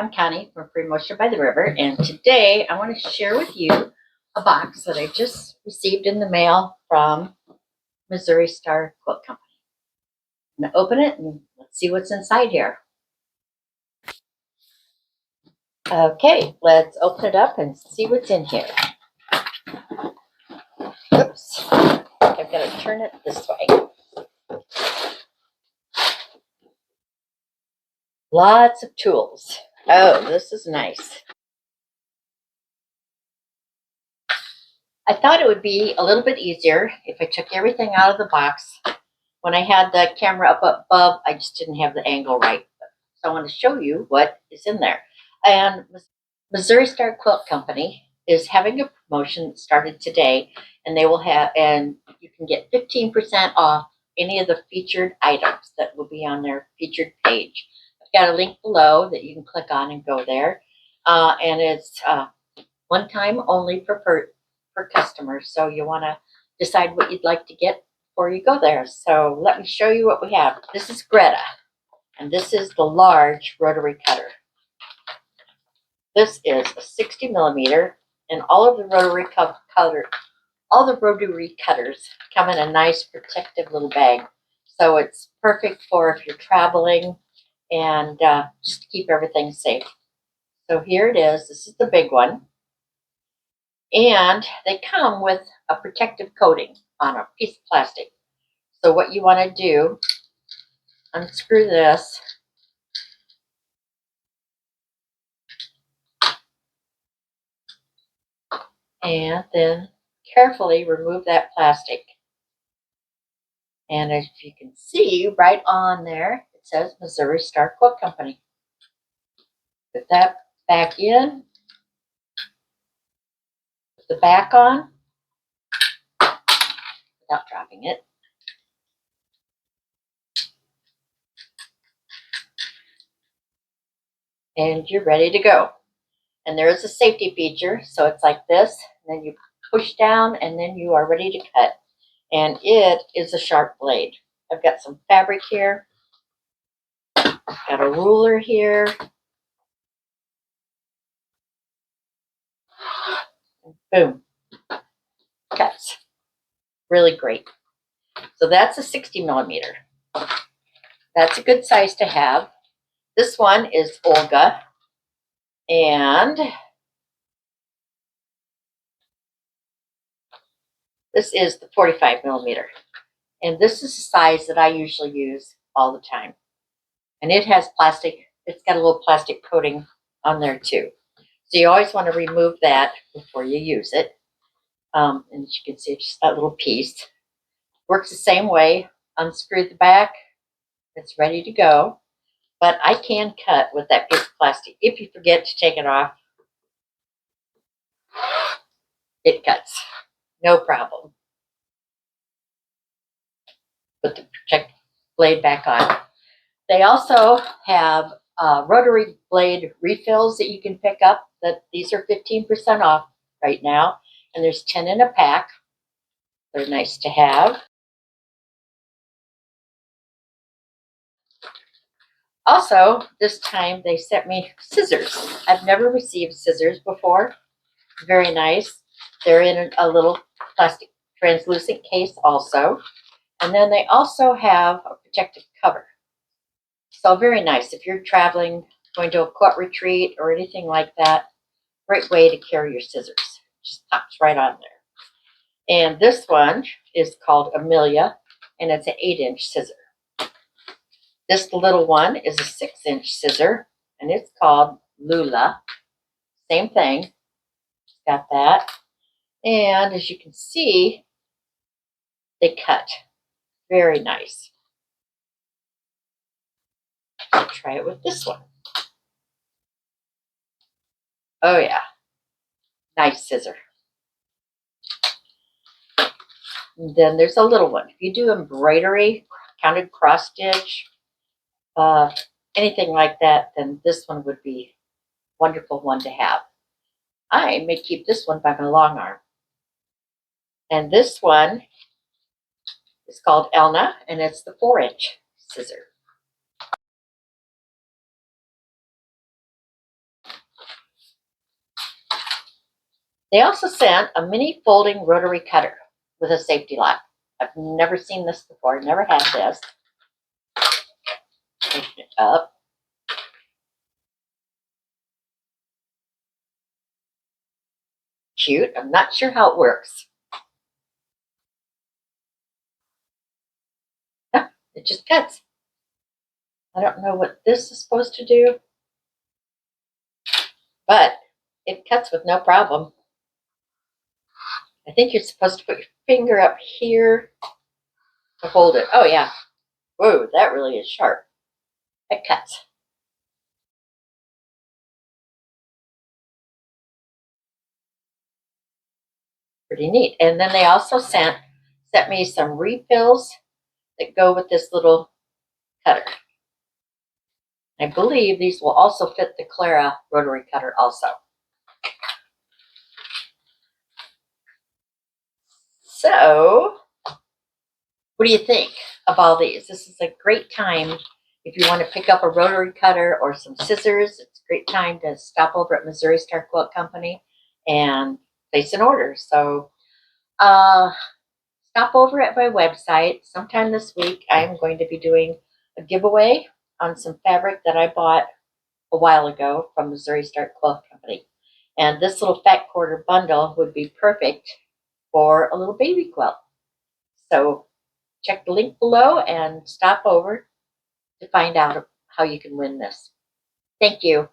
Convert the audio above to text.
I'm Connie from Free Moisture by the River, and today I want to share with you a box that I just received in the mail from Missouri Star Quilt Company. I'm going to open it and let's see what's inside here. Okay, let's open it up and see what's in here. Oops, I've got to turn it this way. Lots of tools. Oh, this is nice. I thought it would be a little bit easier if I took everything out of the box. When I had the camera up above, I just didn't have the angle right. So I want to show you what is in there. And Missouri Star Quilt Company is having a promotion that started today, and they will have, and you can get 15% off any of the featured items that will be on their featured page. I've got a link below that you can click on and go there. And it's one time only for customers. So you want to decide what you'd like to get before you go there. So let me show you what we have. This is Greta, and this is the large Rotary Cutter. This is a 60 millimeter, and all of the Rotary Cutters come in a nice protective little bag. So it's perfect for if you're traveling and just to keep everything safe. So here it is. This is the big one. And they come with a protective coating on a piece of plastic. So what you want to do, unscrew this. And then carefully remove that plastic. And as you can see, right on there, it says Missouri Star Quilt Company. Put that back in. Put the back on without dropping it. And you're ready to go. And there is a safety feature, so it's like this. And then you push down, and then you are ready to cut. And it is a sharp blade. I've got some fabric here. Got a ruler here. And boom. Cuts. Really great. So that's a 60 millimeter. That's a good size to have. This one is Olga. And this is the 45 millimeter. And this is the size that I usually use all the time. And it has plastic, it's got a little plastic coating on there too. So you always want to remove that before you use it. And as you can see, it's just that little piece. Works the same way. Unscrew the back. It's ready to go. But I can cut with that piece of plastic. If you forget to take it off, it cuts. No problem. Put the protective blade back on. They also have rotary blade refills that you can pick up. These are 15% off right now. And there's 10 in a pack. They're nice to have. Also, this time they sent me scissors. I've never received scissors before. Very nice. They're in a little plastic translucent case also. And then they also have a protective cover. So very nice. If you're traveling, going to a quilt retreat or anything like that, great way to carry your scissors. Just pops right on there. And this one is called Amelia, and it's an 8-inch scissor. This little one is a 6-inch scissor, and it's called Lula. Same thing. Got that. And as you can see, they cut. Very nice. So try it with this one. Oh yeah. Nice scissor. And then there's a little one. If you do embroidery, counted cross stitch, anything like that, then this one would be a wonderful one to have. I may keep this one by my long arm. And this one is called Elna, and it's the 4-inch scissor. They also sent a mini folding rotary cutter with a safety lock. I've never seen this before, never had this. Open it up. Cute. I'm not sure how it works. No, it just cuts. I don't know what this is supposed to do, but it cuts with no problem. I think you're supposed to put your finger up here to hold it. Oh, yeah. Whoa, that really is sharp. It cuts. Pretty neat. And then they also sent me some refills that go with this little cutter. I believe these will also fit the Clara rotary cutter also. So, what do you think of all these? This is a great time if you want to pick up a rotary cutter or some scissors. It's a great time to stop over at Missouri Star Quilt Company and place an order. So, stop over at my website. Sometime this week, I'm going to be doing a giveaway on some fabric that I bought a while ago from Missouri Star Quilt Company. And this little fat quarter bundle would be perfect for a little baby quilt. So check the link below and stop over to find out how you can win this. Thank you.